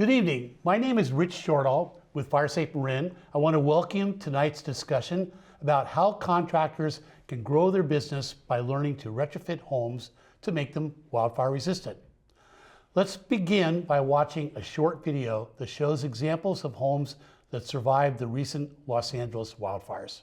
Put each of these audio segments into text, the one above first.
Good evening. My name is Rich Shortall with FireSafe Marin. I want to welcome tonight's discussion about how contractors can grow their business by learning to retrofit homes to make them wildfire resistant. Let's begin by watching a short video that shows examples of homes that survived the recent Los Angeles wildfires.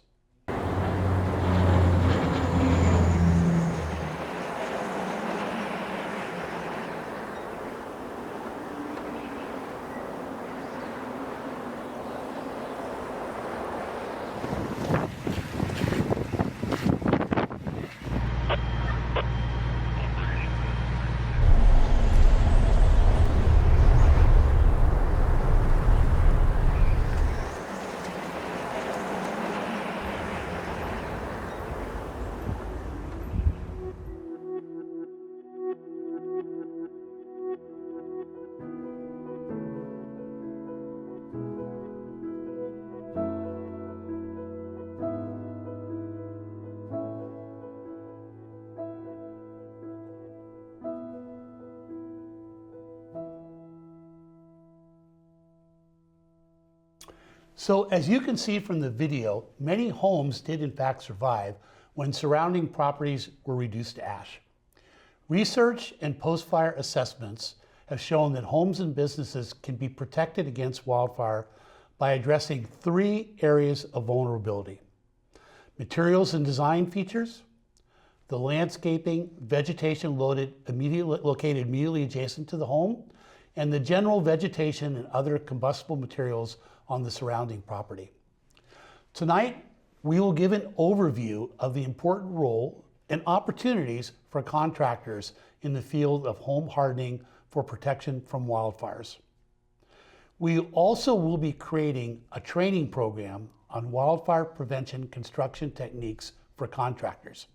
So as you can see from the video, many homes did in fact survive when surrounding properties were reduced to ash. Research and post-fire assessments have shown that homes and businesses can be protected against wildfire by addressing three areas of vulnerability: materials and design features, the landscaping, vegetation located immediately adjacent to the home, and the general vegetation and other combustible materials on the surrounding property. Tonight, we will give an overview of the important role and opportunities for contractors in the field of home hardening for protection from wildfires. We also will be creating a training program on wildfire prevention construction techniques for contractors.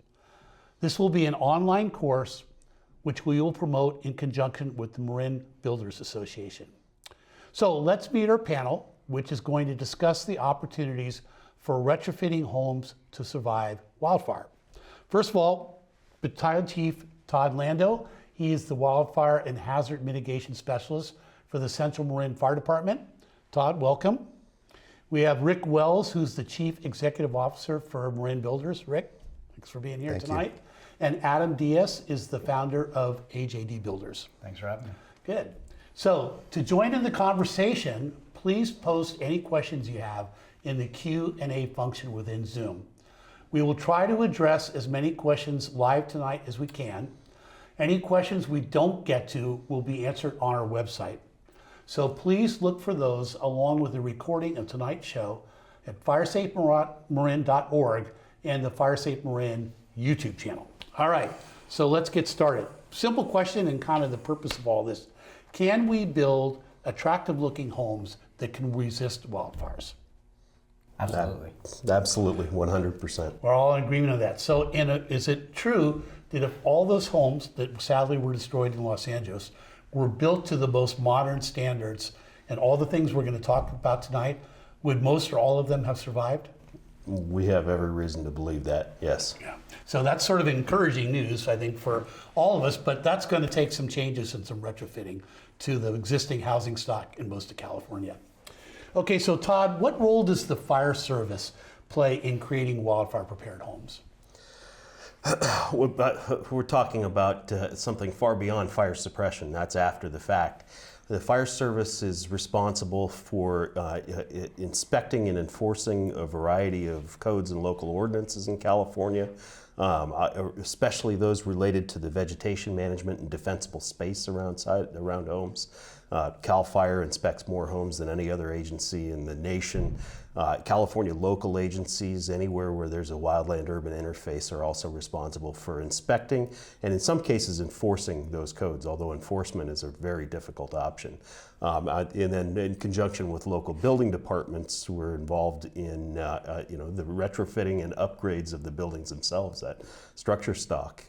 This will be an online course which we will promote in conjunction with the Marin Builders Association. So let's meet our panel, which is going to discuss the opportunities for retrofitting homes to survive wildfire. First of all, Battalion Chief Todd Lando. He is the Wildfire and Hazard Mitigation Specialist for the Central Marin Fire Department. Todd, welcome. We have Rick Wells, who's the Chief Executive Officer for Marin Builders. Rick, thanks for being here tonight. And Adam Diaz is the founder of AJD Builders. Thanks for having me. Good. So to join in the conversation, please post any questions you have in the Q&A function within Zoom. We will try to address as many questions live tonight as we can. Any questions we don't get to will be answered on our website. So please look for those along with the recording of tonight's show at firesafemarin.org and the FireSafe Marin YouTube channel. All right, so let's get started. Simple question and kind of the purpose of all this. Can we build attractive looking homes that can resist wildfires? Absolutely. Absolutely, 100%. We're all in agreement on that. So is it true that if all those homes that sadly were destroyed in Los Angeles were built to the most modern standards and all the things we're going to talk about tonight, would most or all of them have survived? We have every reason to believe that, yes. Yeah. So that's sort of encouraging news, I think, for all of us, but that's going to take some changes and some retrofitting to the existing housing stock in most of California. Okay, so Todd, what role does the fire service play in creating wildfire prepared homes? We're talking about something far beyond fire suppression. That's after the fact. The fire service is responsible for inspecting and enforcing a variety of codes and local ordinances in California, especially those related to the vegetation management and defensible space around homes. CAL FIRE inspects more homes than any other agency in the nation. California local agencies, anywhere where there's a wildland-urban interface, are also responsible for inspecting and in some cases enforcing those codes, although enforcement is a very difficult option. And then in conjunction with local building departments who are involved in the retrofitting and upgrades of the buildings themselves, that structure stock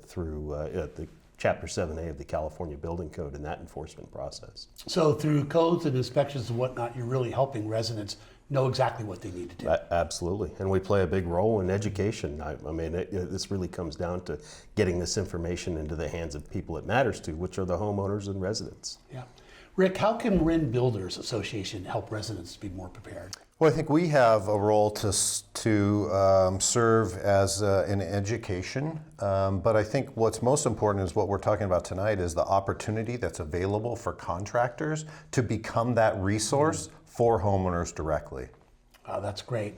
through the Chapter 7A of the California Building Code and that enforcement process. So through codes and inspections and whatnot, you're really helping residents know exactly what they need to do. Absolutely, and we play a big role in education. I mean, this really comes down to getting this information into the hands of people it matters to, which are the homeowners and residents. Yeah. Rick, how can Marin Builders Association help residents be more prepared? Well, I think we have a role to serve as an education, but I think what's most important is what we're talking about tonight is the opportunity that's available for contractors to become that resource for homeowners directly. Oh, that's great.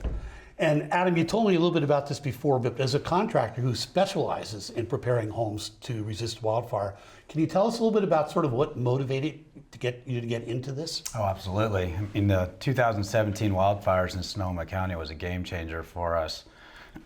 And Adam, you told me a little bit about this before, but as a contractor who specializes in preparing homes to resist wildfire, can you tell us a little bit about sort of what motivated you to get into this? Oh, absolutely. In the 2017 wildfires in Sonoma County was a game changer for us.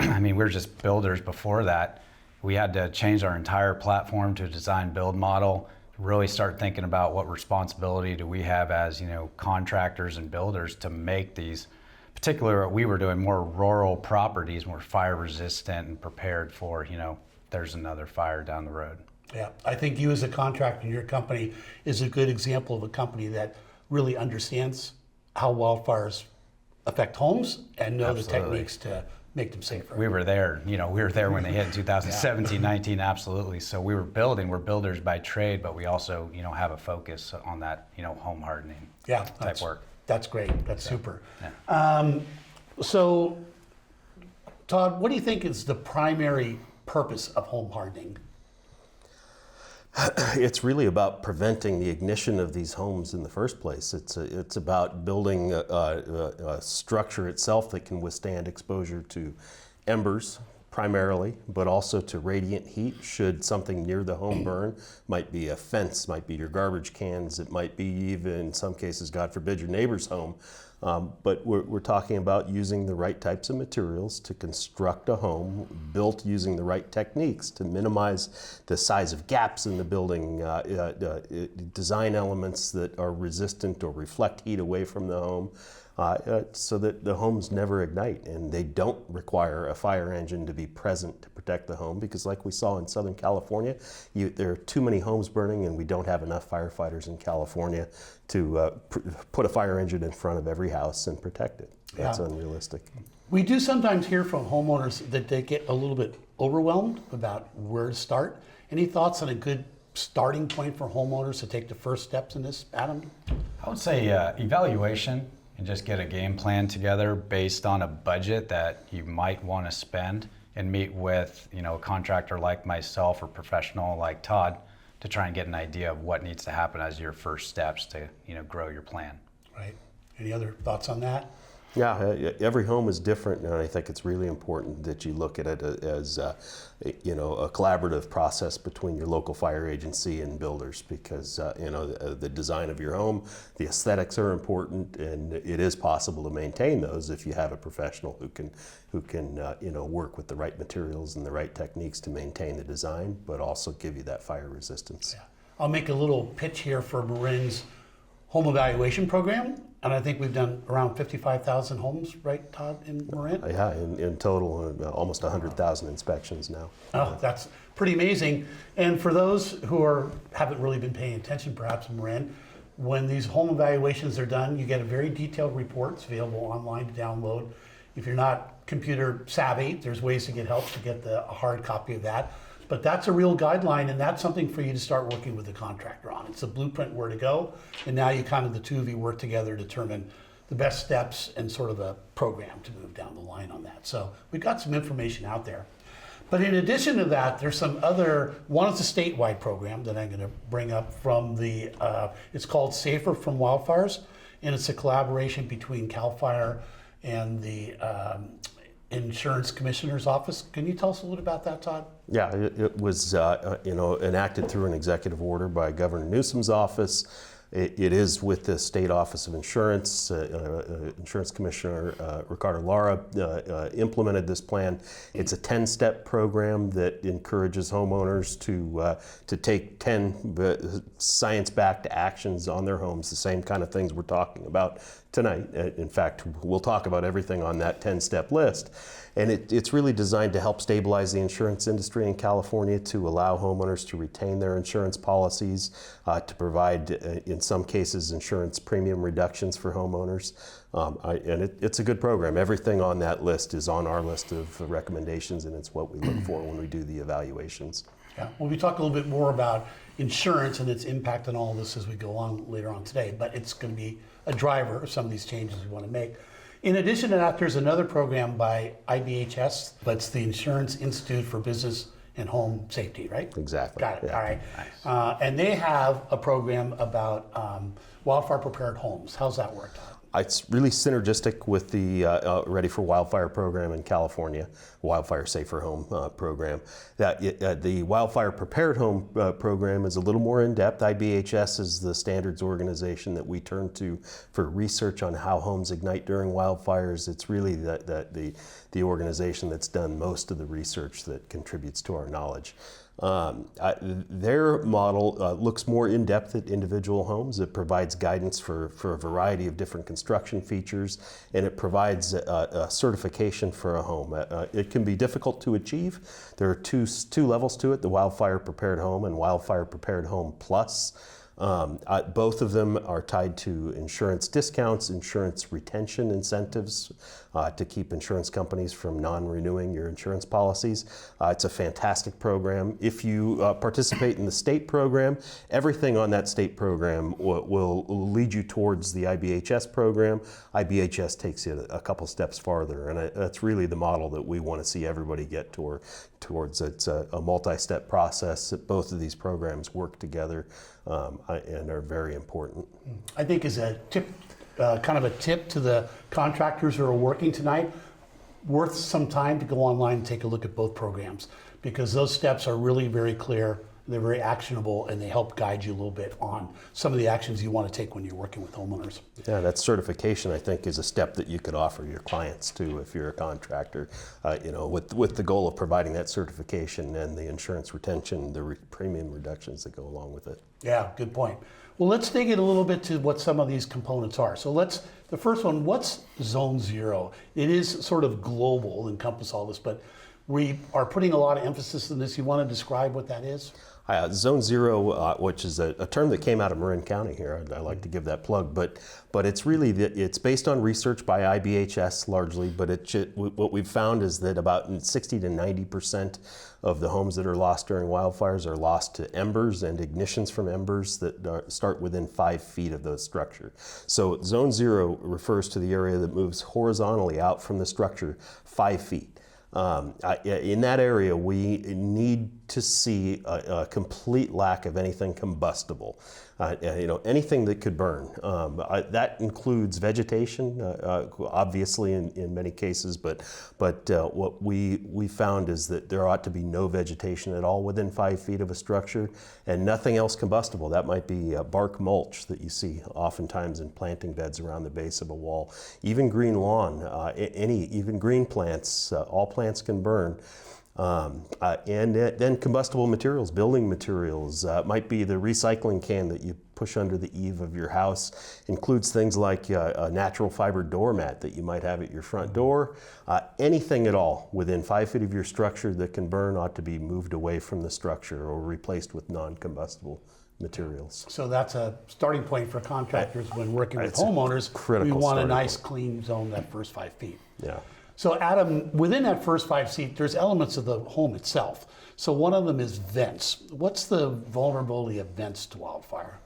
I mean, we were just builders before that. We had to change our entire platform to a design build model, really start thinking about what responsibility do we have as, contractors and builders to make these, particularly what we were doing, more rural properties, more fire resistant and prepared for, there's another fire down the road. Yeah, I think you as a contractor in your company is a good example of a company that really understands how wildfires affect homes and know Absolutely. the techniques to make them safer. We were there, when they hit in 2017, 19, absolutely. So we're builders by trade, but we also, have a focus on that, home hardening type work. That's great. That's super. Yeah. So, Todd, what do you think is the primary purpose of home hardening? It's really about preventing the ignition of these homes in the first place. It's about building a structure itself that can withstand exposure to embers primarily, but also to radiant heat should something near the home burn. Might be a fence, might be your garbage cans, it might be even, in some cases, God forbid, your neighbor's home. But we're talking about using the right types of materials to construct a home built using the right techniques to minimize the size of gaps in the building, design elements that are resistant or reflect heat away from the home, so that the homes never ignite and they don't require a fire engine to be present to protect the home, because like we saw in Southern California, there are too many homes burning and we don't have enough firefighters in California to put a fire engine in front of every house and protect it. That's unrealistic. We do sometimes hear from homeowners that they get a little bit overwhelmed about where to start. Any thoughts on a good starting point for homeowners to take the first steps in this, Adam? I would say evaluation, and just get a game plan together based on a budget that you might want to spend, and meet with a contractor like myself or professional like Todd to try and get an idea of what needs to happen as your first steps to grow your plan. Right. Any other thoughts on that? Yeah, every home is different, and I think it's really important that you look at it as a collaborative process between your local fire agency and builders, because the design of your home, the aesthetics are important, and it is possible to maintain those if you have a professional who can work with the right materials and the right techniques to maintain the design, but also give you that fire resistance. Yeah. I'll make a little pitch here for Marin's home evaluation program. And I think we've done around 55,000 homes, right, Todd, in Marin? Yeah, in total, almost 100,000 inspections now. Oh, that's pretty amazing. And for those who haven't really been paying attention, perhaps in Marin, when these home evaluations are done, you get a very detailed report. It's available online to download. If you're not computer savvy, there's ways to get help to get a hard copy of that. But that's a real guideline, and that's something for you to start working with the contractor on. It's a blueprint where to go, and now the two of you work together to determine the best steps and sort of a program to move down the line on that. So we've got some information out there. But in addition to that, there's some one is a statewide program that I'm gonna bring up from it's called Safer from Wildfires, and it's a collaboration between CAL FIRE and the Insurance Commissioner's Office. Can you tell us a little about that, Todd? Yeah, it was enacted through an executive order by Governor Newsom's office. It is with the State Office of Insurance. Insurance Commissioner Ricardo Lara implemented this plan. It's a 10-step program that encourages homeowners to take 10 science-backed actions on their homes, the same kind of things we're talking about tonight. In fact, we'll talk about everything on that 10-step list. And it's really designed to help stabilize the insurance industry in California, to allow homeowners to retain their insurance policies, to provide, in some cases, insurance premium reductions for homeowners. It's a good program. Everything on that list is on our list of recommendations, and it's what we look for when we do the evaluations. Yeah. Well, we talk a little bit more about insurance and its impact on all of this as we go along later on today, but it's going to be a driver of some of these changes we want to make. In addition to that, there's another program by IBHS, but it's the Insurance Institute for Business and Home Safety, right? Exactly. Got it. Yeah. All right. And they have a program about wildfire prepared homes. How's that work, Todd? It's really synergistic with the Ready for Wildfire program in California, Wildfire Safer Home program. The Wildfire Prepared Home program is a little more in-depth. IBHS is the standards organization that we turn to for research on how homes ignite during wildfires. It's really the organization that's done most of the research that contributes to our knowledge. Their model looks more in depth at individual homes. It provides guidance for a variety of different construction features, and it provides a certification for a home. It can be difficult to achieve. There are two levels to it, the Wildfire Prepared Home and Wildfire Prepared Home Plus. Both of them are tied to insurance discounts, insurance retention incentives to keep insurance companies from non-renewing your insurance policies. It's a fantastic program. If you participate in the state program, everything on that state program will lead you towards the IBHS program. IBHS takes you a couple steps farther, and that's really the model that we want to see everybody get towards. It's a multi-step process. Both of these programs work together and are very important. I think as a tip, kind of a tip to the contractors who are working tonight, worth some time to go online and take a look at both programs, because those steps are really very clear, they're very actionable, and they help guide you a little bit on some of the actions you want to take when you're working with homeowners. Yeah, that certification, I think, is a step that you could offer your clients too if you're a contractor, with the goal of providing that certification and the insurance retention, the premium reductions that go along with it. Yeah, good point. Well, let's dig in a little bit to what some of these components are. So the first one, what's Zone Zero? It is sort of global, encompass all this, but we are putting a lot of emphasis on this. You want to describe what that is? Zone Zero, which is a term that came out of Marin County here, I like to give that plug, but it's really, it's based on research by IBHS largely, but what we've found is that about 60 to 90% of the homes that are lost during wildfires are lost to embers and ignitions from embers that start within 5 feet of the structure. So Zone Zero refers to the area that moves horizontally out from the structure 5 feet. In that area, we need to see a complete lack of anything combustible, anything that could burn. That includes vegetation, obviously in many cases, but what we found is that there ought to be no vegetation at all within 5 feet of a structure, and nothing else combustible. That might be bark mulch that you see oftentimes in planting beds around the base of a wall, even green lawn, even green plants. All plants can burn. And then combustible materials, building materials, might be the recycling can that you push under the eave of your house. Includes things like a natural fiber doormat that you might have at your front door. Anything at all within 5 feet of your structure that can burn ought to be moved away from the structure or replaced with non-combustible materials. So that's a starting point for contractors when working with It's a homeowners. critical We want a starting nice point. clean zone that first 5 feet. Yeah. So Adam, within that first 5 feet, there's elements of the home itself. So one of them is vents. What's the vulnerability of vents to wildfire?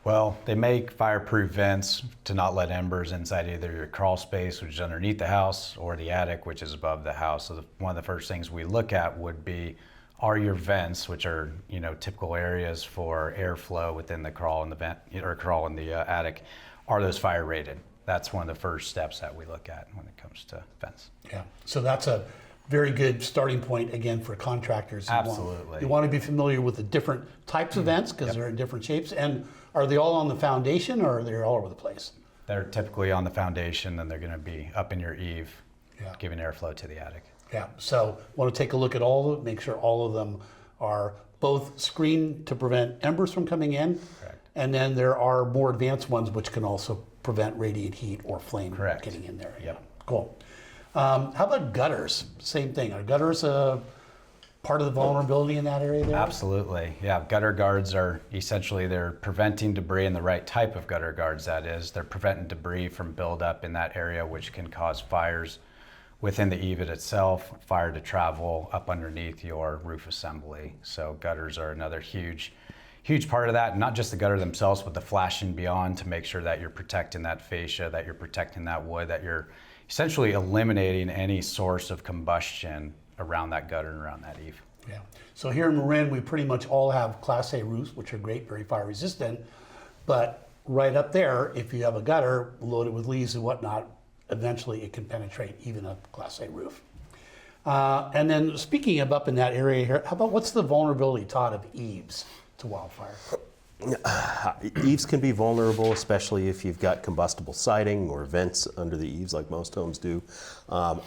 Well, they make fireproof vents to not let embers inside either your crawl space, which is underneath the house, or the attic, which is above the house. So one of the first things we look at would be, are your vents, which are typical areas for airflow within the crawl in the vent or crawl in the attic, are those fire rated? That's one of the first steps that we look at when it comes to vents. Yeah. So that's a very good starting point again for contractors. Absolutely. You want to be familiar with the different types of vents because they're in different shapes. And are they all on the foundation or are they all over the place? They're typically on the foundation, and they're going to be up in your eave, Yeah. giving airflow to the attic. Yeah. So want to take a look at all of them, make sure all of them are both screened to prevent embers from coming in. Correct. And then there are more advanced ones which can also prevent radiant heat or flame Correct. getting in there. Yep. Cool. How about gutters? Same thing. Are gutters a part of the vulnerability in that area there? Absolutely. Yeah. Gutter guards are essentially, they're preventing debris, and the right type of gutter guards, that is. They're preventing debris from buildup in that area, which can cause fires within the eave itself, fire to travel up underneath your roof assembly. So gutters are another huge huge part of that, not just the gutter themselves, but the flashing beyond to make sure that you're protecting that fascia, that you're protecting that wood, that you're essentially eliminating any source of combustion around that gutter and around that eave. Yeah. So here in Marin, we pretty much all have Class A roofs, which are great, very fire resistant. But right up there, if you have a gutter loaded with leaves and whatnot, eventually it can penetrate even a Class A roof. And then speaking of up in that area here, how about what's the vulnerability, Todd, of eaves to wildfire? Eaves can be vulnerable, especially if you've got combustible siding or vents under the eaves, like most homes do. Part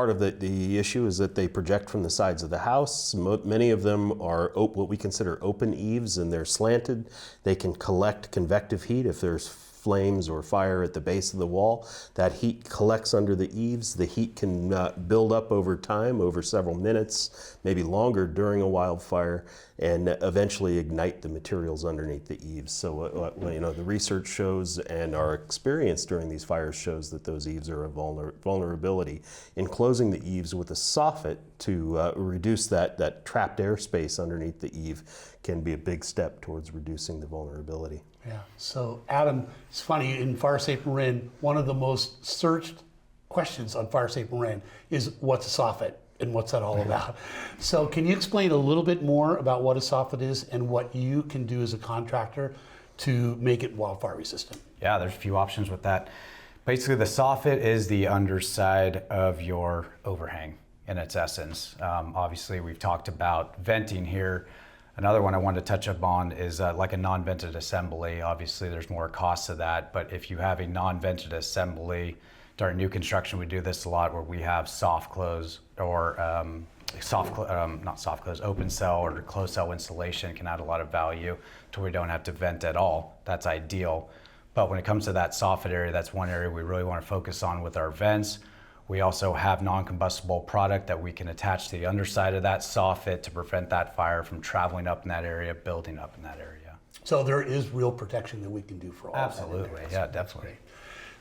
of the issue is that they project from the sides of the house. Many of them are what we consider open eaves, and they're slanted. They can collect convective heat if there's flames or fire at the base of the wall. That heat collects under the eaves. The heat can build up over time, over several minutes, maybe longer during a wildfire, and eventually ignite the materials underneath the eaves. So the research shows, and our experience during these fires shows, that those eaves are a vulnerability. Enclosing the eaves with a soffit to reduce that trapped airspace underneath the eave can be a big step towards reducing the vulnerability. Yeah. So Adam, it's funny, in Fire Safe Marin, one of the most searched questions on Fire Safe Marin is what's a soffit and what's that all about? So can you explain a little bit more about what a soffit is and what you can do as a contractor to make it wildfire resistant? Yeah, there's a few options with that. Basically, the soffit is the underside of your overhang in its essence. Obviously, we've talked about venting here. Another one I wanted to touch up on is like a non-vented assembly. Obviously, there's more costs to that, but if you have a non-vented assembly, during new construction, we do this a lot where we have soft close or not soft close, open cell or closed cell installation can add a lot of value to where we don't have to vent at all. That's ideal. But when it comes to that soffit area, that's one area we really want to focus on with our vents. We also have non-combustible product that we can attach to the underside of that soffit to prevent that fire from traveling up in that area, building up in that area. So there is real protection that we can do for all of that. Absolutely, yeah, definitely.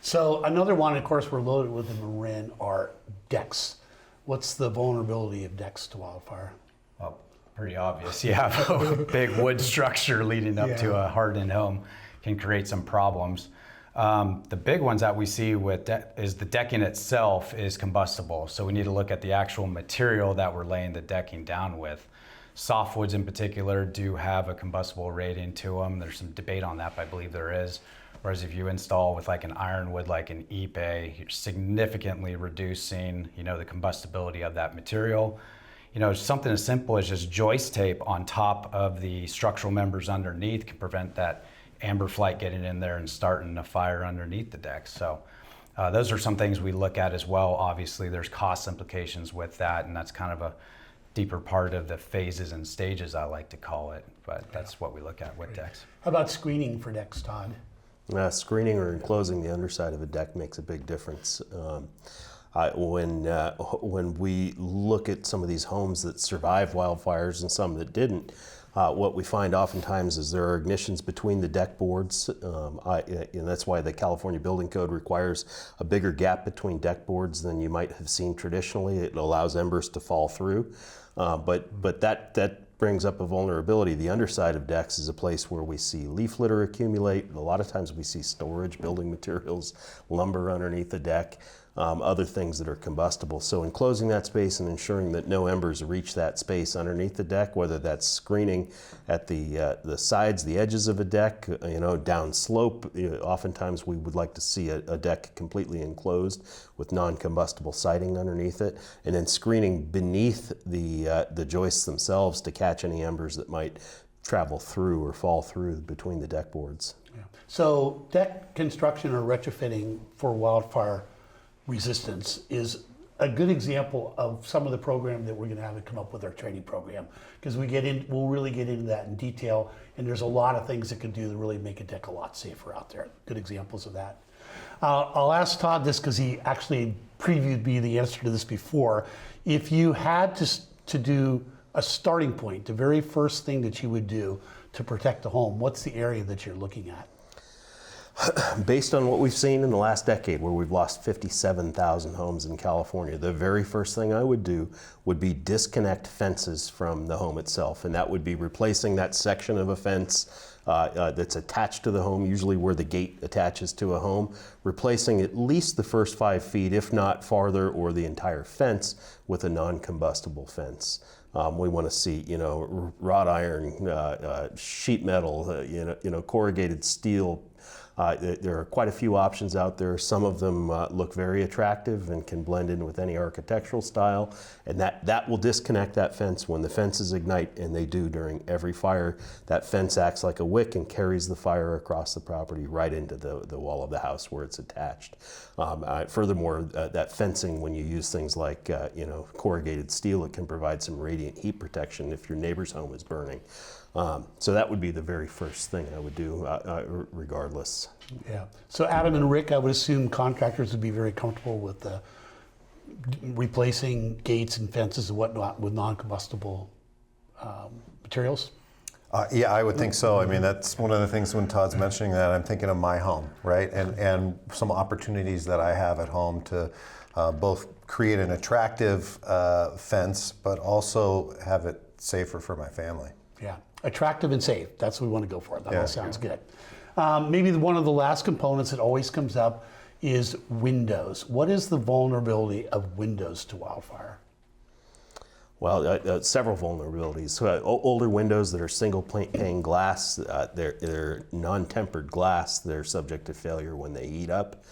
So another one, of course, we're loaded with in Marin are decks. What's the vulnerability of decks to wildfire? Well, pretty obvious. You have a big wood structure leading up to a hardened home can create some problems. The big ones that we see with is the decking itself is combustible. So we need to look at the actual material that we're laying the decking down with. Softwoods in particular do have a combustible rating to them. There's some debate on that, but I believe there is. Whereas if you install with like an ironwood, like an Eaves, you're significantly reducing, the combustibility of that material. Something as simple as just joist tape on top of the structural members underneath can prevent that amber flight getting in there and starting a fire underneath the deck. So those are some things we look at as well. Obviously, there's cost implications with that, and that's kind of a deeper part of the phases and stages, I like to call it. But that's what we look at with decks. How about screening for decks, Todd? Screening or enclosing the underside of a deck makes a big difference. When we look at some of these homes that survived wildfires and some that didn't, what we find oftentimes is there are ignitions between the deck boards, and that's why the California Building Code requires a bigger gap between deck boards than you might have seen traditionally. It allows embers to fall through, but that brings up a vulnerability. The underside of decks is a place where we see leaf litter accumulate. A lot of times we see storage, building materials, lumber underneath the deck, other things that are combustible. So enclosing that space and ensuring that no embers reach that space underneath the deck, whether that's screening at the sides, the edges of a deck, down slope. Oftentimes we would like to see a deck completely enclosed with non-combustible siding underneath it, and then screening beneath the joists themselves to catch any embers that might travel through or fall through between the deck boards. Yeah. So deck construction or retrofitting for wildfire resistance is a good example of some of the program that we're going to have to come up with our training program, because we'll really get into that in detail, and there's a lot of things that can do to really make a deck a lot safer out there. Good examples of that. I'll ask Todd this because he actually previewed me the answer to this before. If you had to do a starting point, the very first thing that you would do to protect the home, what's the area that you're looking at? Based on what we've seen in the last decade, where we've lost 57,000 homes in California, the very first thing I would do would be disconnect fences from the home itself. And that would be replacing that section of a fence that's attached to the home, usually where the gate attaches to a home, replacing at least the first 5 feet, if not farther, or the entire fence with a non-combustible fence. We want to see, wrought iron, sheet metal, corrugated steel. There are quite a few options out there. Some of them look very attractive and can blend in with any architectural style. And that will disconnect that fence when the fences ignite, and they do during every fire. That fence acts like a wick and carries the fire across the property right into the wall of the house where it's attached. Furthermore, that fencing, when you use things like corrugated steel, it can provide some radiant heat protection if your neighbor's home is burning. So that would be the very first thing I would do, regardless. Yeah. So Adam and Rick, I would assume contractors would be very comfortable with replacing gates and fences and whatnot with non-combustible materials? Yeah, I would think so. I mean, that's one of the things when Todd's mentioning that, I'm thinking of my home, right? And some opportunities that I have at home to both create an attractive fence, but also have it safer for my family. Yeah, attractive and safe. That's what we want to go for. That Yeah. all sounds good. Maybe one of the last components that always comes up is windows. What is the vulnerability of windows to wildfire? Well, several vulnerabilities. Older windows that are single pane glass, they're non-tempered glass. They're subject to failure when they heat up.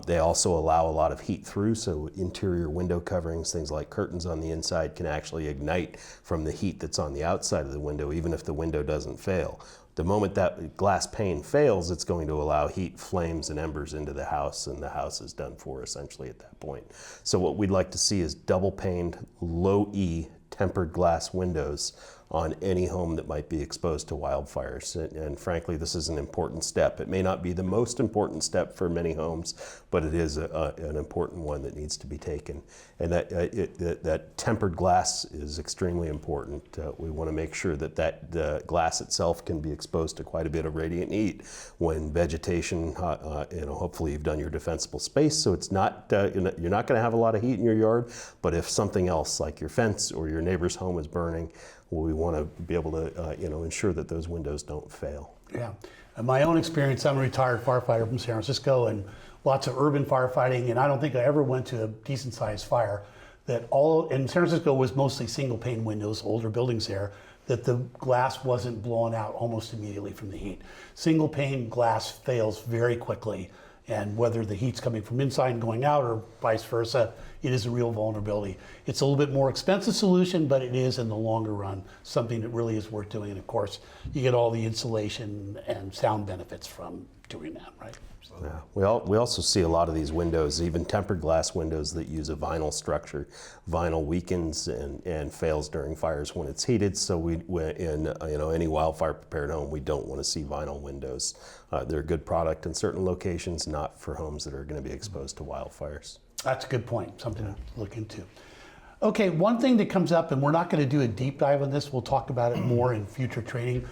They also allow a lot of heat through, so interior window coverings, things like curtains on the inside, can actually ignite from the heat that's on the outside of the window, even if the window doesn't fail. The moment that glass pane fails, it's going to allow heat, flames, and embers into the house, and the house is done for essentially at that point. So what we'd like to see is double paned, low E, tempered glass windows on any home that might be exposed to wildfires. And frankly, this is an important step. It may not be the most important step for many homes, but it is an important one that needs to be taken. And that tempered glass is extremely important. We want to make sure that the glass itself can be exposed to quite a bit of radiant heat when vegetation, hopefully you've done your defensible space, so it's not, you're not going to have a lot of heat in your yard, but if something else like your fence or your neighbor's home is burning, we want to be able to ensure that those windows don't fail. Yeah. In my own experience, I'm a retired firefighter from San Francisco and lots of urban firefighting, and I don't think I ever went to a decent sized fire that in San Francisco was mostly single pane windows, older buildings there, that the glass wasn't blown out almost immediately from the heat. Single pane glass fails very quickly, and whether the heat's coming from inside and going out or vice versa, it is a real vulnerability. It's a little bit more expensive solution, but it is in the longer run something that really is worth doing. And of course, you get all the insulation and sound benefits from doing that, right? Yeah. We also see a lot of these windows, even tempered glass windows, that use a vinyl structure. Vinyl weakens and fails during fires when it's heated. So in any wildfire prepared home, we don't want to see vinyl windows. They're a good product in certain locations, not for homes that are going to be exposed to wildfires. That's a good point, something to look into. Okay, one thing that comes up, and we're not going to do a deep dive on this, we'll talk about it more in future training,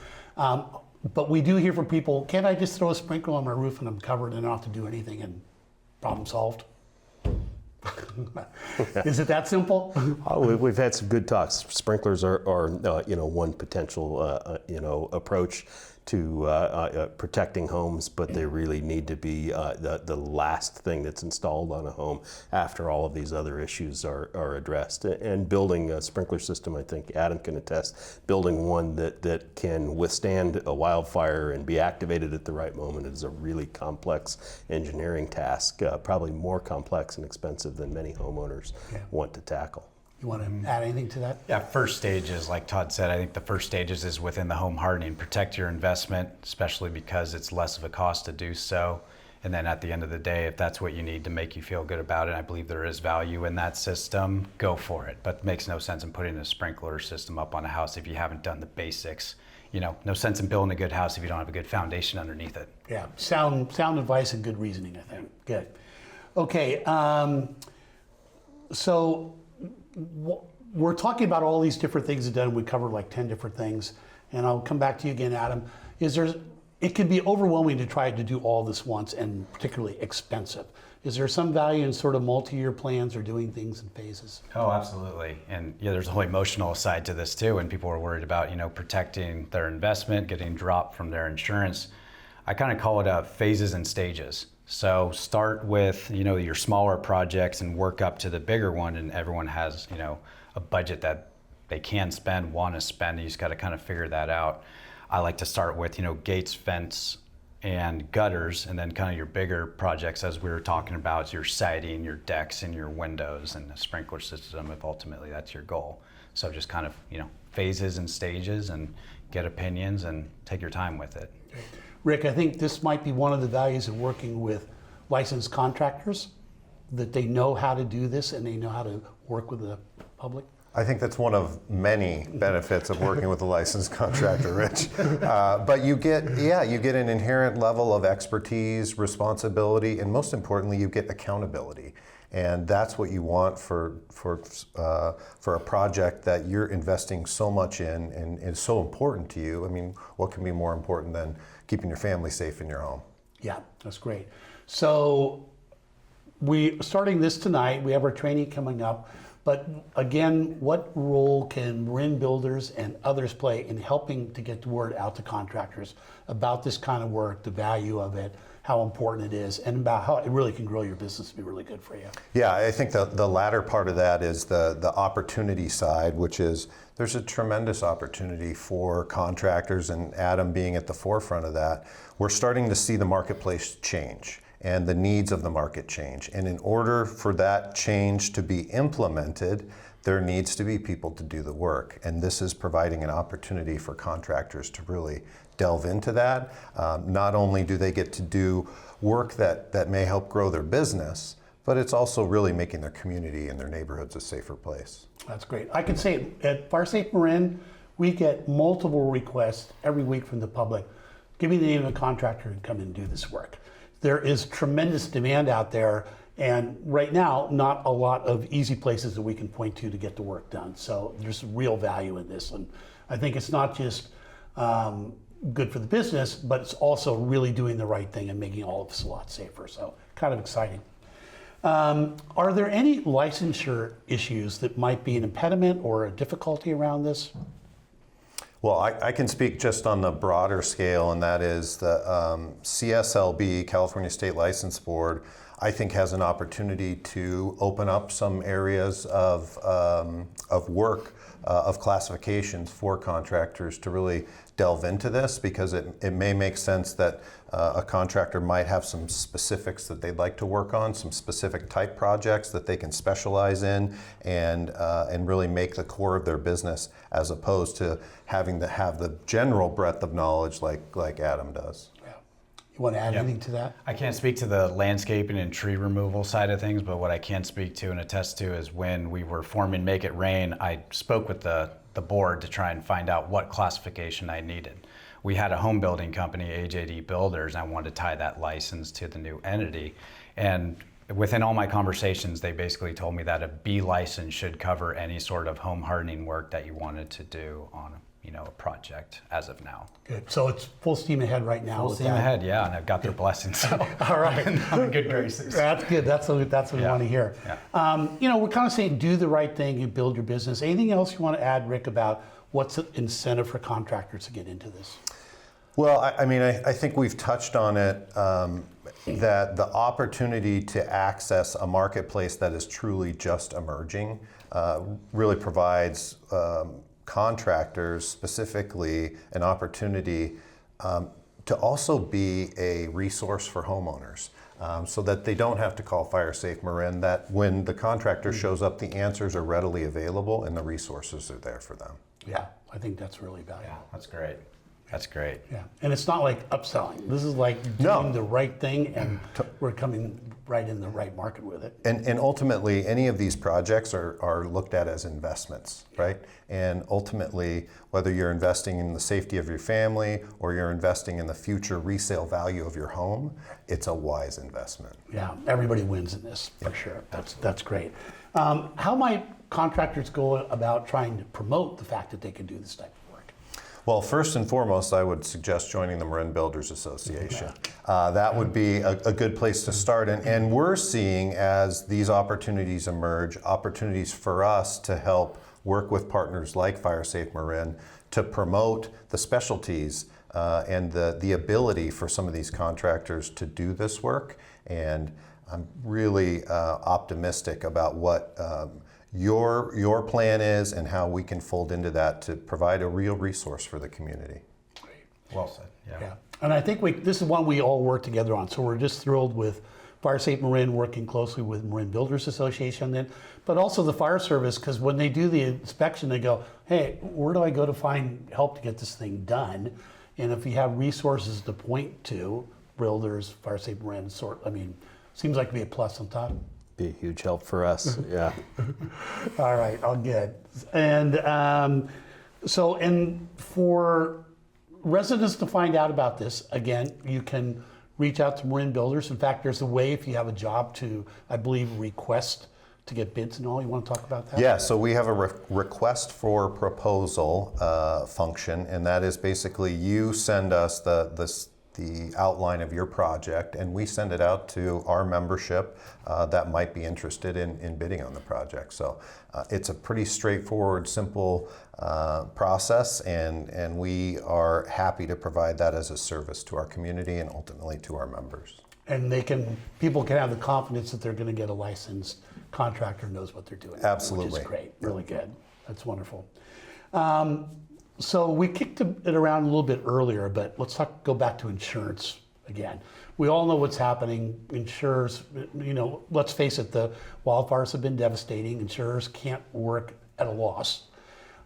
but we do hear from people, can't I just throw a sprinkler on my roof and I'm covered and I don't have to do anything and problem solved? Is it that simple? We've had some good talks. Sprinklers are one potential approach to protecting homes, but they really need to be the last thing that's installed on a home after all of these other issues are addressed. And building a sprinkler system, I think Adam can attest, building one that can withstand a wildfire and be activated at the right moment is a really complex engineering task, probably more complex and expensive than many homeowners want to tackle. You want to add anything to that? Yeah, first stages, like Todd said, I think the first stages is within the home hardening. Protect your investment, especially because it's less of a cost to do so. And then at the end of the day, if that's what you need to make you feel good about it, I believe there is value in that system, go for it. But it makes no sense in putting a sprinkler system up on a house if you haven't done the basics. No sense in building a good house if you don't have a good foundation underneath it. Yeah, sound advice and good reasoning, I think. Good. Okay, so we're talking about all these different things that done. We covered like 10 different things, and I'll come back to you again, Adam. Is there it can be overwhelming to try to do all this once and particularly expensive. Is there some value in sort of multi-year plans or doing things in phases? Oh, absolutely. And yeah, there's a whole emotional side to this too. And people are worried about, protecting their investment, getting dropped from their insurance. I kind of call it phases and stages. So start with, your smaller projects and work up to the bigger one. And everyone has, a budget that they can spend, want to spend. You just got to kind of figure that out. I like to start with, gates, fence, and gutters, and then kind of your bigger projects, as we were talking about, your siding, your decks, and your windows, and the sprinkler system, if ultimately that's your goal. So just kind of, phases and stages, and get opinions and take your time with it. Rick, I think this might be one of the values of working with licensed contractors, that they know how to do this and they know how to work with the public. I think that's one of many benefits of working with a licensed contractor, Rich. But you get an inherent level of expertise, responsibility, and most importantly, you get accountability. And that's what you want for a project that you're investing so much in and is so important to you. I mean, what can be more important than keeping your family safe in your home? Yeah, that's great. So starting this tonight, we have our training coming up. But again, what role can Marin Builders and others play in helping to get the word out to contractors about this kind of work, the value of it, how important it is, and about how it really can grow your business to be really good for you? Yeah, I think the latter part of that is the opportunity side, which is there's a tremendous opportunity for contractors, and Adam being at the forefront of that. We're starting to see the marketplace change and the needs of the market change. And in order for that change to be implemented, there needs to be people to do the work. And this is providing an opportunity for contractors to really delve into that. Not only do they get to do work that may help grow their business, but it's also really making their community and their neighborhoods a safer place. That's great. I can say at FireSafe Marin, we get multiple requests every week from the public. Give me the name of the contractor who can come in and do this work. There is tremendous demand out there, and right now, not a lot of easy places that we can point to get the work done. So there's real value in this, and I think it's not just good for the business, but it's also really doing the right thing and making all of us a lot safer. So kind of exciting. Are there any licensure issues that might be an impediment or a difficulty around this? Well, I can speak just on the broader scale, and that is the CSLB, California State License Board, I think has an opportunity to open up some areas of work, of classifications for contractors to really delve into this, because it may make sense that a contractor might have some specifics that they'd like to work on, some specific type projects that they can specialize in and really make the core of their business, as opposed to having to have the general breadth of knowledge like Adam does. You want to add anything to that? I can't speak to the landscaping and tree removal side of things, but what I can speak to and attest to is when we were forming Make It Rain, I spoke with the board to try and find out what classification I needed. We had a home building company, AJD Builders, and I wanted to tie that license to the new entity. And within all my conversations, they basically told me that a B license should cover any sort of home hardening work that you wanted to do on a project as of now. Good. So it's full steam ahead right now. Full steam ahead, yeah, and I've got their blessings. So all right. I'm in good graces. That's good. That's what we want to hear. Yeah. We're kind of saying do the right thing and build your business. Anything else you want to add, Rick, about what's the incentive for contractors to get into this? Well, I think we've touched on it, that the opportunity to access a marketplace that is truly just emerging really provides contractors specifically an opportunity to also be a resource for homeowners, so that they don't have to call FireSafe Marin, that when the contractor shows up, the answers are readily available and the resources are there for them. Yeah, I think that's really valuable. Yeah, that's great. That's great. Yeah, and it's not like upselling. This is like doing the right thing, and we're coming right in the right market with it. And ultimately, any of these projects are looked at as investments, right? And ultimately, whether you're investing in the safety of your family or you're investing in the future resale value of your home, it's a wise investment. Yeah, everybody wins in this, for sure. That's great. How might contractors go about trying to promote the fact that they can do this type of work? Well, first and foremost, I would suggest joining the Marin Builders Association. That would be a good place to start. And we're seeing, as these opportunities emerge, opportunities for us to help work with partners like FireSafe Marin to promote the specialties and the ability for some of these contractors to do this work. And I'm really optimistic about what your plan is and how we can fold into that to provide a real resource for the community. Well said. Yeah, and I think this is one we all work together on. So we're just thrilled with FireSafe Marin working closely with Marin Builders Association, then, but also the fire service, because when they do the inspection, they go, "Hey, where do I go to find help to get this thing done?" And if you have resources to point to, Builders, FireSafe Marin, seems like to be a plus on top. Be a huge help for us. Yeah. All right, all good. And and for residents to find out about this, again, you can reach out to Marin Builders. In fact, there's a way, if you have a job, to, I believe, request to get bids and all. You want to talk about that? Yeah, so we have a request for proposal function, and that is basically you send us the outline of your project, and we send it out to our membership that might be interested in bidding on the project. So it's a pretty straightforward, simple process, and we are happy to provide that as a service to our community and ultimately to our members. And people can have the confidence that they're going to get a licensed contractor who knows what they're doing. Absolutely. Which is great, really good. That's wonderful. So we kicked it around a little bit earlier, but let's go back to insurance again. We all know what's happening. Insurers, let's face it, the wildfires have been devastating. Insurers can't work at a loss.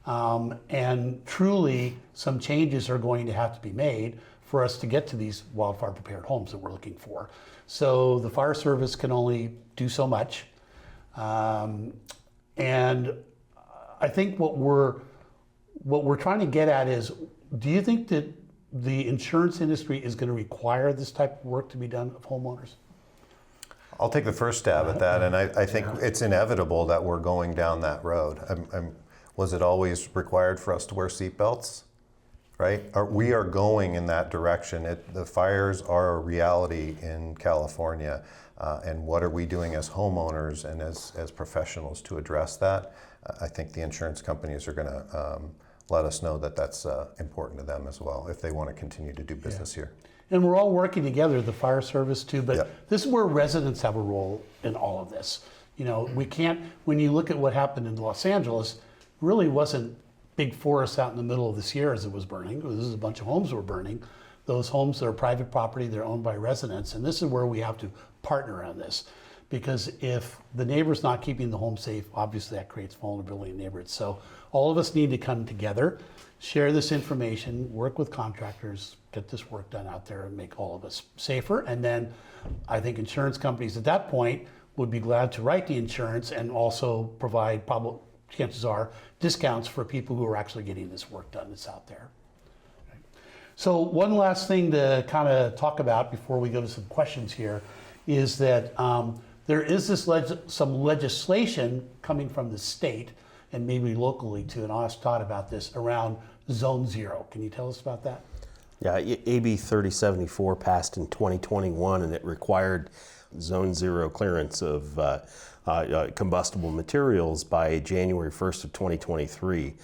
And truly, some changes are going to have to be made for us to get to these wildfire prepared homes that we're looking for. So the fire service can only do so much. And I think what we're trying to get at is, do you think that the insurance industry is going to require this type of work to be done of homeowners? I'll take the first stab at that, and I think it's inevitable that we're going down that road. Was it always required for us to wear seatbelts? Right? We are going in that direction. The fires are a reality in California, and what are we doing as homeowners and as professionals to address that? I think the insurance companies are going to let us know that that's important to them as well if they want to continue to do business here. And we're all working together, the fire service too, but Yep. this is where residents have a role in all of this. We can't, when you look at what happened in Los Angeles, really wasn't big forests out in the middle of the Sierras that was burning. This is a bunch of homes that were burning. Those homes are private property, they're owned by residents, and this is where we have to partner on this. Because if the neighbor's not keeping the home safe, obviously that creates vulnerability in neighborhoods. So all of us need to come together, share this information, work with contractors, get this work done out there and make all of us safer. And then I think insurance companies at that point would be glad to write the insurance and also provide, probably, chances are, discounts for people who are actually getting this work done that's out there. So one last thing to kind of talk about before we go to some questions here is that there is some legislation coming from the state and maybe locally too, and I'll ask Todd about this, around Zone 0. Can you tell us about that? Yeah, AB 3074 passed in 2021, and it required Zone 0 clearance of combustible materials by January 1st of 2023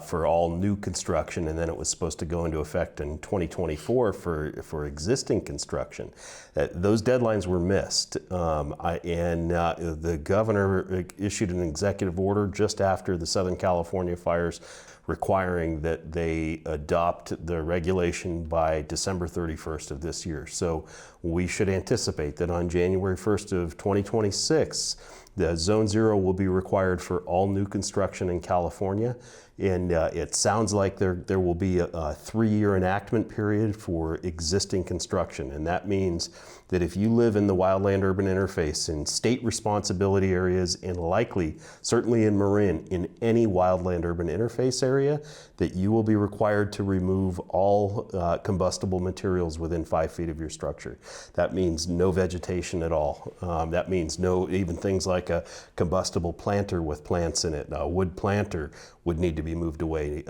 for all new construction, and then it was supposed to go into effect in 2024 for existing construction. Those deadlines were missed, and the governor issued an executive order just after the Southern California fires requiring that they adopt the regulation by December 31st of this year. So we should anticipate that on January 1st of 2026, the Zone 0 will be required for all new construction in California. And it sounds like there will be a 3-year enactment period for existing construction. And that means that if you live in the wildland-urban interface in state responsibility areas, and likely, certainly in Marin, in any wildland-urban interface area, that you will be required to remove all combustible materials within 5 feet of your structure. That means no vegetation at all. That means no, even things like like a combustible planter with plants in it. A wood planter would need to be moved away.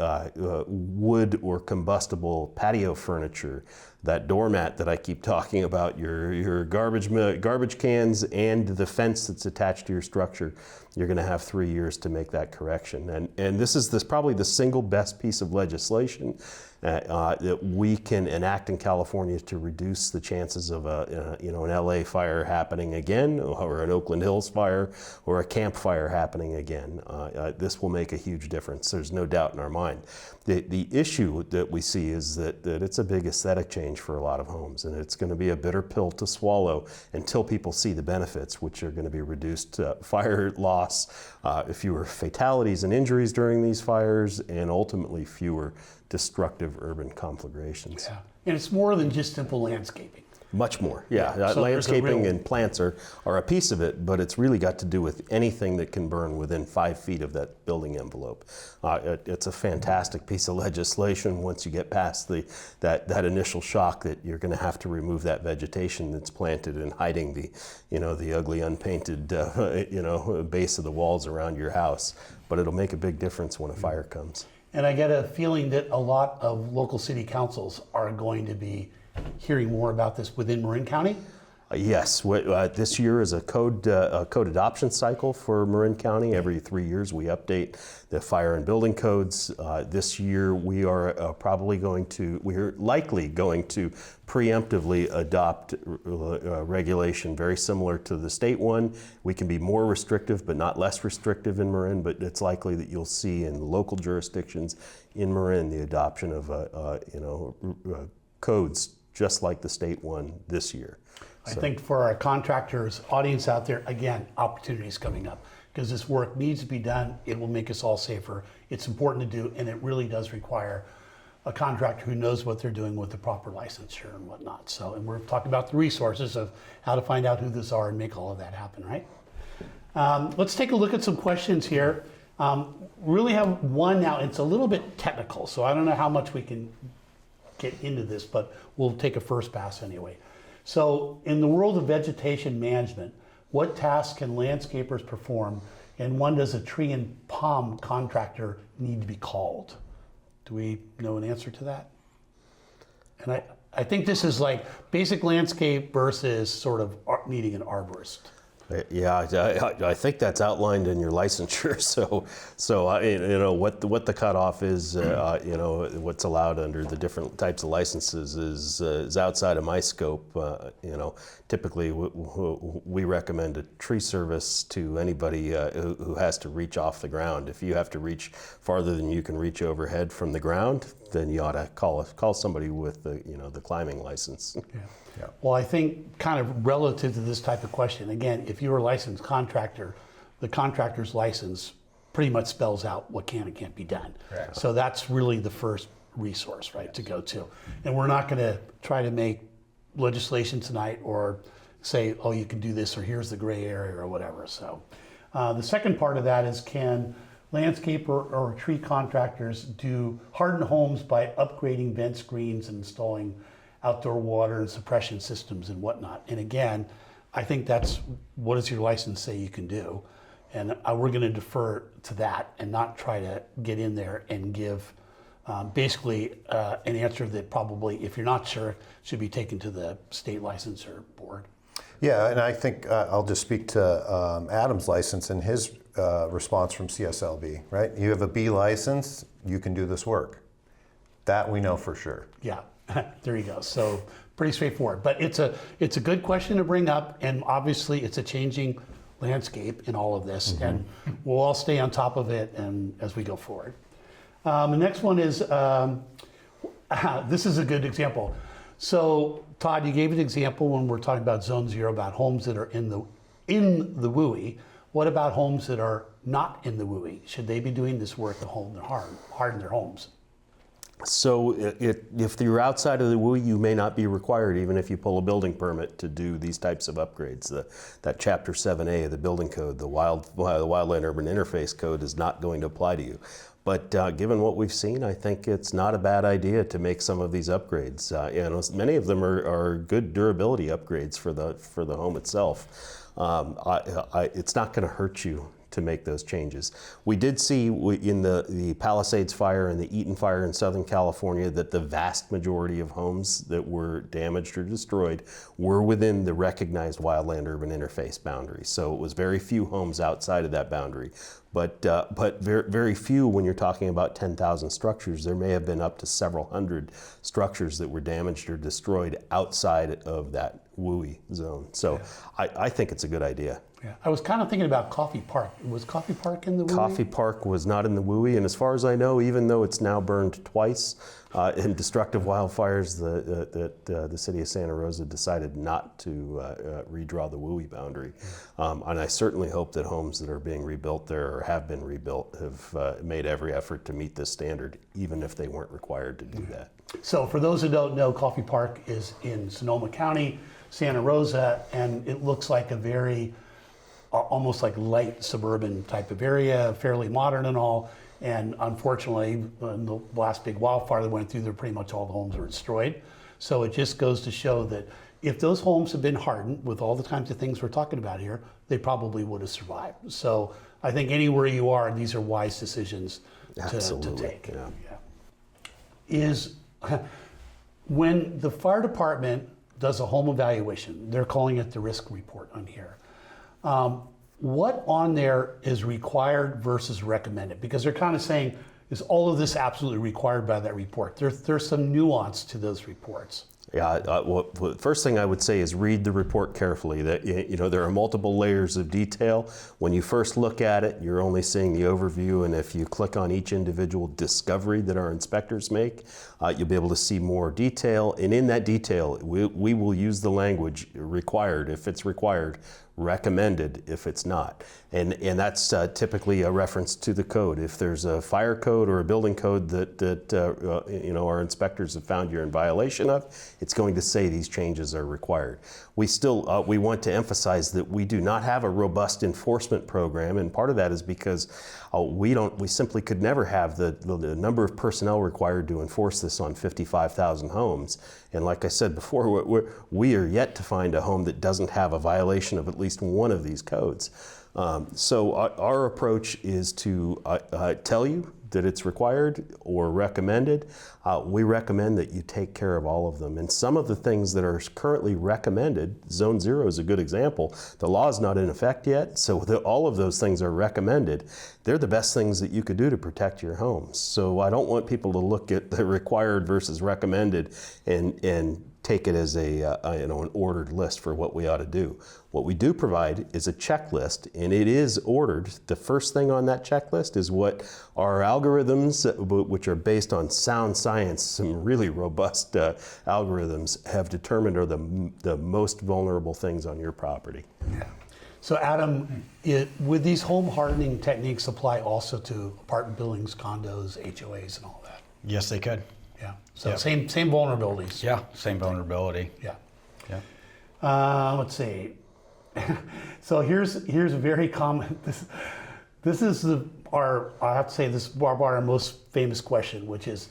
Wood or combustible patio furniture, that doormat that I keep talking about, your garbage cans, and the fence that's attached to your structure, you're going to have 3 years to make that correction. And this is probably the single best piece of legislation that we can enact in California to reduce the chances of an LA fire happening again, or an Oakland Hills fire, or a camp fire happening again. This will make a huge difference. There's no doubt in our mind. The issue that we see is that it's a big aesthetic change for a lot of homes, and it's going to be a bitter pill to swallow until people see the benefits, which are going to be reduced fire loss, fewer fatalities and injuries during these fires, and ultimately fewer destructive urban conflagrations. Yeah. And it's more than just simple landscaping. Much more, yeah. So Landscaping and plants are a piece of it, but it's really got to do with anything that can burn within 5 feet of that building envelope. It's a fantastic piece of legislation once you get past that initial shock that you're going to have to remove that vegetation that's planted and hiding the ugly unpainted base of the walls around your house. But it'll make a big difference when a fire comes. And I get a feeling that a lot of local city councils are going to be hearing more about this within Marin County. Yes, this year is a code adoption cycle for Marin County. Every 3 years we update the fire and building codes. This year we are we're likely going to preemptively adopt regulation very similar to the state one. We can be more restrictive but not less restrictive in Marin, but it's likely that you'll see in local jurisdictions in Marin the adoption of codes just like the state one this year. I think for our contractors audience out there, again, opportunities coming up because this work needs to be done. It will make us all safer. It's important to do, and it really does require a contractor who knows what they're doing with the proper licensure and whatnot. So, and we're talking about the resources of how to find out who these are and make all of that happen, right? Let's take a look at some questions here. Really have one now. It's a little bit technical, so I don't know how much we can get into this, but we'll take a first pass anyway. So in the world of vegetation management, what tasks can landscapers perform, and when does a tree and palm contractor need to be called? Do we know an answer to that? And I think this is like basic landscape versus sort of needing an arborist. Yeah, I think that's outlined in your licensure. So what the cutoff is, what's allowed under the different types of licenses is outside of my scope. Typically we recommend a tree service to anybody who has to reach off the ground. If you have to reach farther than you can reach overhead from the ground, then you ought to call somebody with the climbing license. Yeah. Yeah. Well, I think kind of relative to this type of question, again, if you're a licensed contractor, the contractor's license pretty much spells out what can and can't be done. Right. So that's really the first resource, right, to go to. And we're not going to try to make legislation tonight or say, oh, you can do this, or here's the gray area, or whatever. So the second part of that is, can landscaper or tree contractors do harden homes by upgrading vent screens and installing outdoor water and suppression systems and whatnot? And again, I think that's, what does your license say you can do? And we're going to defer to that and not try to get in there and give basically an answer that probably, if you're not sure, should be taken to the state licensure board. Yeah, and I think I'll just speak to Adam's license and his response from CSLB, right? You have a B license, you can do this work. That we know for sure. Yeah. There you go. So pretty straightforward, but it's a good question to bring up, and obviously it's a changing landscape in all of this, and we'll all stay on top of it and as we go forward. The next one is this is a good example. So Todd, you gave an example when we're talking about Zone 0 about homes that are in the WUI. What about homes that are not in the WUI? Should they be doing this work to harden their homes? So if you're outside of the WUI, you may not be required, even if you pull a building permit, to do these types of upgrades. That Chapter 7A of the building code, the Wildland Urban Interface Code, is not going to apply to you. But given what we've seen, I think it's not a bad idea to make some of these upgrades. Many of them are good durability upgrades for the home itself. It's not going to hurt you to make those changes. We did see in the Palisades fire and the Eaton fire in Southern California that the vast majority of homes that were damaged or destroyed were within the recognized wildland-urban interface boundary. So it was very few homes outside of that boundary. But very, very few when you're talking about 10,000 structures. There may have been up to several hundred structures that were damaged or destroyed outside of that WUI zone. So I think it's a good idea. Yeah. I was kind of thinking about Coffee Park. Was Coffee Park in the WUI? Coffee Park was not in the WUI, and as far as I know, even though it's now burned twice in destructive wildfires, the city of Santa Rosa decided not to redraw the WUI boundary. And I certainly hope that homes that are being rebuilt there or have been rebuilt have made every effort to meet this standard, even if they weren't required to do that. So for those who don't know, Coffee Park is in Sonoma County, Santa Rosa, and it looks like a very almost like light suburban type of area, fairly modern and all. And unfortunately, in the last big wildfire that went through there, pretty much all the homes were destroyed. So it just goes to show that if those homes had been hardened with all the kinds of things we're talking about here, they probably would have survived. So I think anywhere you are, these are wise decisions to take. Yeah. Is when the fire department does a home evaluation, they're calling it the risk report on here. What on there is required versus recommended? Because they're kind of saying, is all of this absolutely required by that report? There's some nuance to those reports. Yeah, well, the first thing I would say is read the report carefully. That there are multiple layers of detail. When you first look at it, you're only seeing the overview, and if you click on each individual discovery that our inspectors make, you'll be able to see more detail. And in that detail, we will use the language required if it's required, recommended if it's not. And that's typically a reference to the code. If there's a fire code or a building code that our inspectors have found you're in violation of, it's going to say these changes are required. We still we want to emphasize that we do not have a robust enforcement program, and part of that is because we simply could never have the number of personnel required to enforce this on 55,000 homes. And like I said before, we are yet to find a home that doesn't have a violation of at least one of these codes. So our approach is to tell you that it's required or recommended. We recommend that you take care of all of them. And some of the things that are currently recommended, Zone 0 is a good example. The law is not in effect yet, so all of those things are recommended. They're the best things that you could do to protect your homes. So I don't want people to look at the required versus recommended and take it as an ordered list for what we ought to do. What we do provide is a checklist, and it is ordered. The first thing on that checklist is what our algorithms, which are based on sound science, some really robust algorithms, have determined are the most vulnerable things on your property. Yeah. So Adam, would these home hardening techniques apply also to apartment buildings, condos, HOAs, and all that? Yes, they could. Yeah. So Yeah. same vulnerabilities. Yeah, same vulnerability. Yeah. Yeah. Let's see. So here's a very common. This is our most famous question, which is,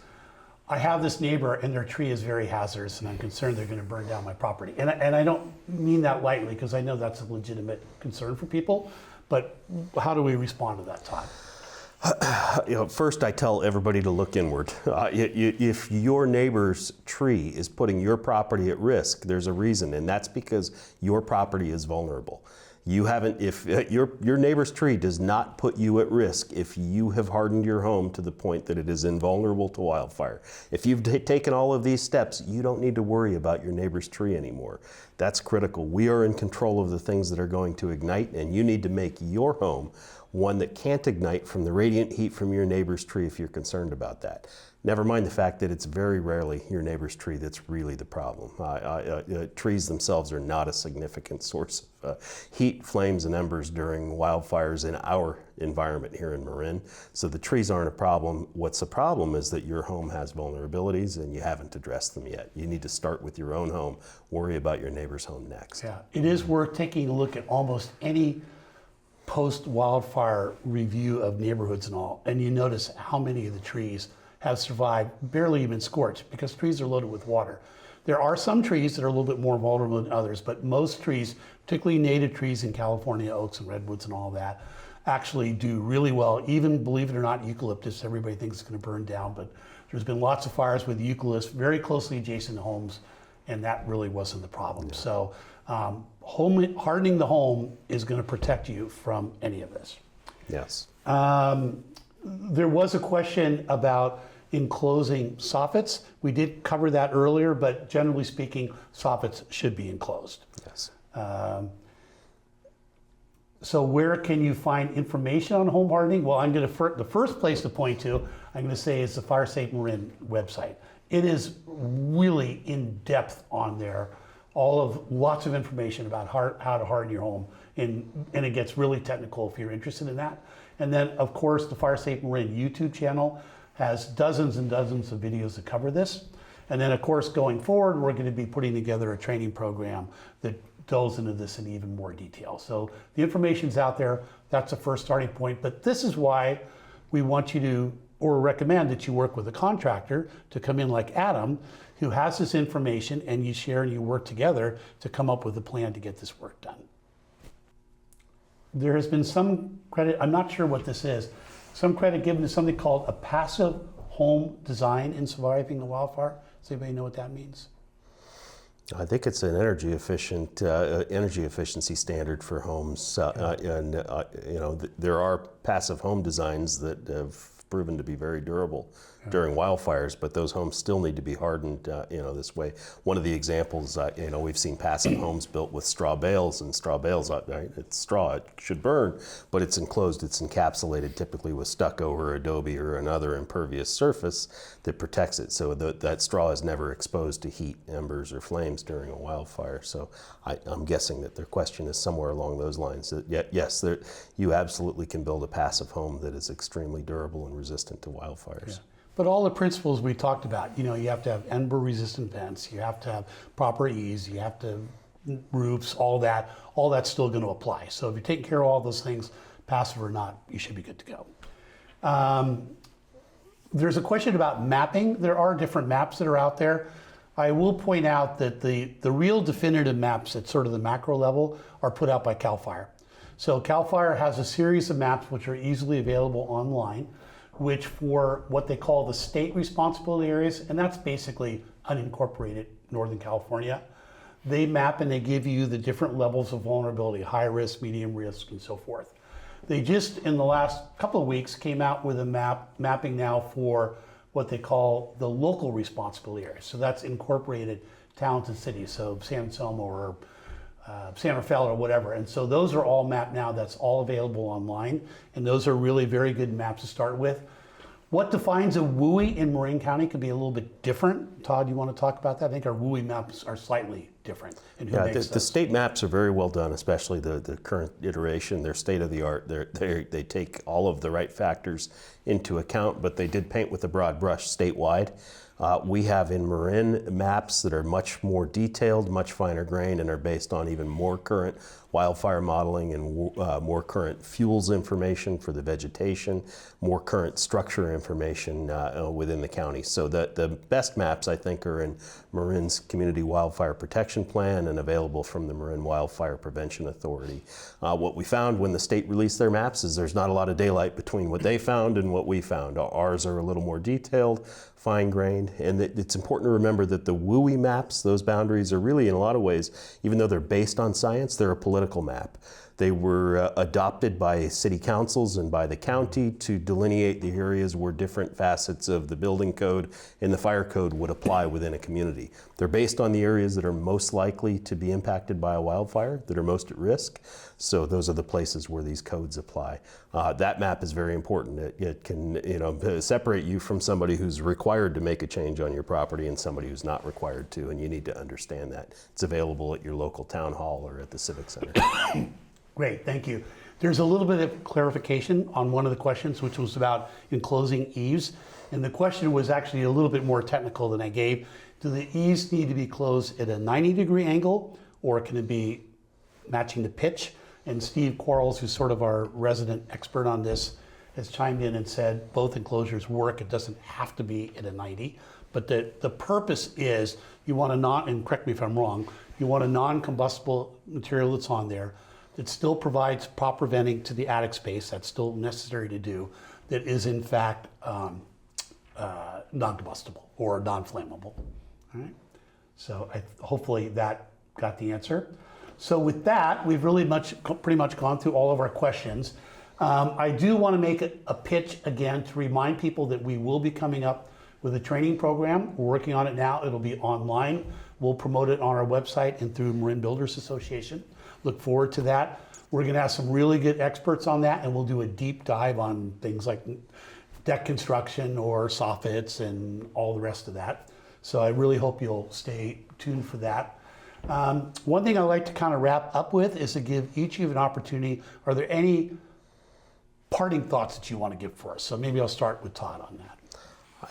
I have this neighbor and their tree is very hazardous, and I'm concerned they're going to burn down my property. And I don't mean that lightly, because I know that's a legitimate concern for people. But how do we respond to that, Todd? First, I tell everybody to look inward. If your neighbor's tree is putting your property at risk, there's a reason, and that's because your property is vulnerable. If your neighbor's tree does not put you at risk if you have hardened your home to the point that it is invulnerable to wildfire. If you've taken all of these steps, you don't need to worry about your neighbor's tree anymore. That's critical. We are in control of the things that are going to ignite, and you need to make your home one that can't ignite from the radiant heat from your neighbor's tree if you're concerned about that. Never mind the fact that it's very rarely your neighbor's tree that's really the problem. Trees themselves are not a significant source of heat, flames, and embers during wildfires in our environment here in Marin. So the trees aren't a problem. What's a problem is that your home has vulnerabilities and you haven't addressed them yet. You need to start with your own home, worry about your neighbor's home next. Yeah, it is worth taking a look at almost any post-wildfire review of neighborhoods and all, and you notice how many of the trees have survived, barely even scorched, because trees are loaded with water. There are some trees that are a little bit more vulnerable than others, but most trees, particularly native trees in California, oaks and redwoods and all that, actually do really well. Even, believe it or not, eucalyptus, everybody thinks it's going to burn down, but there's been lots of fires with eucalyptus very closely adjacent to homes, and that really wasn't the problem. Yeah. So hardening the home is going to protect you from any of this. Yes. There was a question about enclosing soffits. We did cover that earlier, but generally speaking, soffits should be enclosed. Yes. So where can you find information on home hardening? Well, I'm going to the first place to point to, I'm going to say, is the Fire Safe Marin website. It is really in depth on there, lots of information about how to harden your home, and it gets really technical if you're interested in that. And then, of course, the Fire Safe Marin YouTube channel has dozens and dozens of videos that cover this. And then, of course, going forward, we're going to be putting together a training program that delves into this in even more detail. So the information's out there. That's the first starting point. But this is why we want you to, or recommend that you work with a contractor to come in like Adam, who has this information, and you share and you work together to come up with a plan to get this work done. There has been some credit, I'm not sure what this is, some credit given to something called a passive home design in surviving the wildfire. Does anybody know what that means? I think it's an energy efficiency standard for homes, there are passive home designs that have proven to be very durable during wildfires, but those homes still need to be hardened, this way. One of the examples, we've seen passive homes built with straw bales, and straw bales, right? It's straw, it should burn, but it's enclosed, it's encapsulated typically with stucco or adobe or another impervious surface that protects it, so that straw is never exposed to heat, embers, or flames during a wildfire. So I'm guessing that their question is somewhere along those lines. That, yes, you absolutely can build a passive home that is extremely durable and resistant to wildfires. Yeah. But all the principles we talked about, you have to have ember resistant vents, you have to have proper eaves, you have to roofs, all that's still going to apply. So if you're taking care of all those things, passive or not, you should be good to go. There's a question about mapping. There are different maps that are out there. I will point out that the real definitive maps at sort of the macro level are put out by CAL FIRE. So CAL FIRE has a series of maps which are easily available online, which for what they call the state responsibility areas, and that's basically unincorporated Northern California. They map and they give you the different levels of vulnerability, high risk, medium risk, and so forth. They just, in the last couple of weeks, came out with a mapping now for what they call the local responsibility areas. So that's incorporated towns and cities, so San Anselmo or San Rafael or whatever. And so those are all mapped now. That's all available online. And those are really very good maps to start with. What defines a WUI in Marin County could be a little bit different. Todd, you want to talk about that? I think our WUI maps are slightly different. Yeah, the state maps are very well done, especially the current iteration. They're state of the art. They take all of the right factors into account, but they did paint with a broad brush statewide. We have in Marin maps that are much more detailed, much finer grained, and are based on even more current wildfire modeling and more current fuels information for the vegetation, more current structure information within the county. So the best maps, I think, are in Marin's Community Wildfire Protection Plan and available from the Marin Wildfire Prevention Authority. What we found when the state released their maps is there's not a lot of daylight between what they found and what we found. Ours are a little more detailed, fine-grained, and it's important to remember that the WUI maps, those boundaries are really, in a lot of ways, even though they're based on science, they're a political map. They were adopted by city councils and by the county to delineate the areas where different facets of the building code and the fire code would apply within a community. They're based on the areas that are most likely to be impacted by a wildfire, that are most at risk. So those are the places where these codes apply. That map is very important. It can separate you from somebody who's required to make a change on your property and somebody who's not required to, and you need to understand that. It's available at your local town hall or at the Civic Center. Great, thank you. There's a little bit of clarification on one of the questions, which was about enclosing eaves. And the question was actually a little bit more technical than I gave. Do the eaves need to be closed at a 90-degree angle, or can it be matching the pitch? And Steve Quarles, who's sort of our resident expert on this, has chimed in and said both enclosures work. It doesn't have to be at a 90, but the purpose is you want and correct me if I'm wrong, you want a non-combustible material that's on there that still provides proper venting to the attic space, that's still necessary to do, that is in fact non-combustible or non-flammable. All right? So hopefully that got the answer. So with that, we've really pretty much gone through all of our questions. I do want to make a pitch again to remind people that we will be coming up with a training program. We're working on it now. It'll be online. We'll promote it on our website and through Marin Builders Association. Look forward to that. We're going to have some really good experts on that, and we'll do a deep dive on things like deck construction or soffits and all the rest of that. So I really hope you'll stay tuned for that. One thing I'd like to kind of wrap up with is to give each of you an opportunity. Are there any parting thoughts that you want to give for us? So maybe I'll start with Todd on that.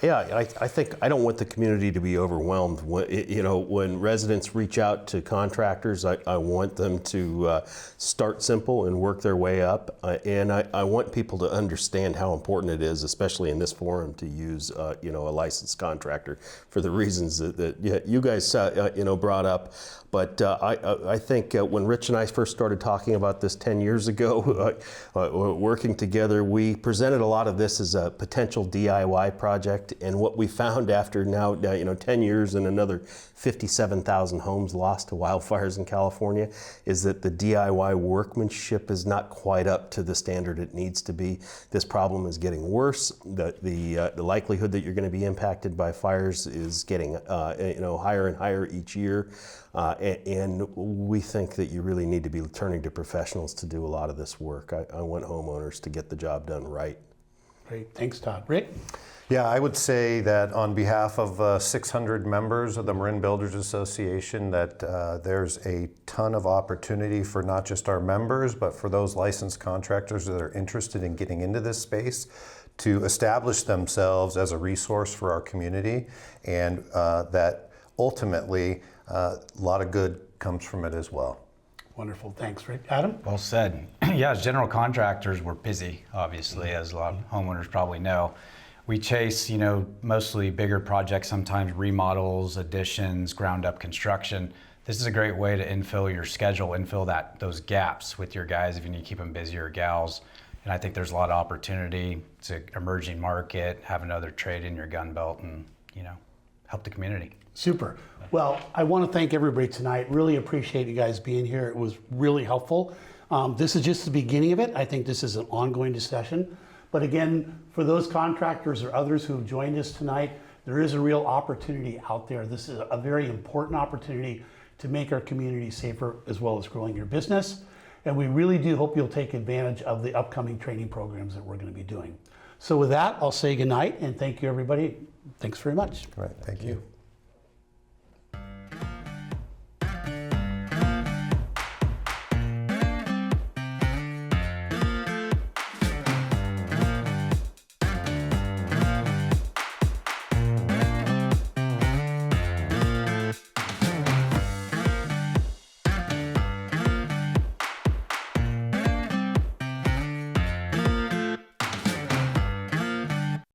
Yeah, I think I don't want the community to be overwhelmed. When residents reach out to contractors, I want them to start simple and work their way up. And I want people to understand how important it is, especially in this forum, to use a licensed contractor for the reasons that you guys brought up. But I think when Rich and I first started talking about this 10 years ago, working together, we presented a lot of this as a potential DIY project. And what we found after now 10 years and another 57,000 homes lost to wildfires in California is that the DIY workmanship is not quite up to the standard it needs to be. This problem is getting worse. The likelihood that you're going to be impacted by fires is getting higher and higher each year. And we think that you really need to be turning to professionals to do a lot of this work. I want homeowners to get the job done right. Great, thanks Todd. Rick? Yeah, I would say that on behalf of 600 members of the Marin Builders Association, that there's a ton of opportunity for not just our members, but for those licensed contractors that are interested in getting into this space to establish themselves as a resource for our community, and that ultimately a lot of good comes from it as well. Wonderful, thanks Rick. Adam? Well said. Yeah, as general contractors, we're busy, obviously, as a lot of homeowners probably know. We chase, mostly bigger projects, sometimes remodels, additions, ground up construction. This is a great way to infill your schedule, infill those gaps with your guys if you need to keep them busy, or gals. And I think there's a lot of opportunity. It's an emerging market, have another trade in your gun belt, and help the community. Super. Well, I want to thank everybody tonight. Really appreciate you guys being here. It was really helpful. This is just the beginning of it. I think this is an ongoing discussion. But again, for those contractors or others who have joined us tonight, there is a real opportunity out there. This is a very important opportunity to make our community safer, as well as growing your business. And we really do hope you'll take advantage of the upcoming training programs that we're going to be doing. So with that, I'll say goodnight and thank you, everybody. Thanks very much. All right, thank you.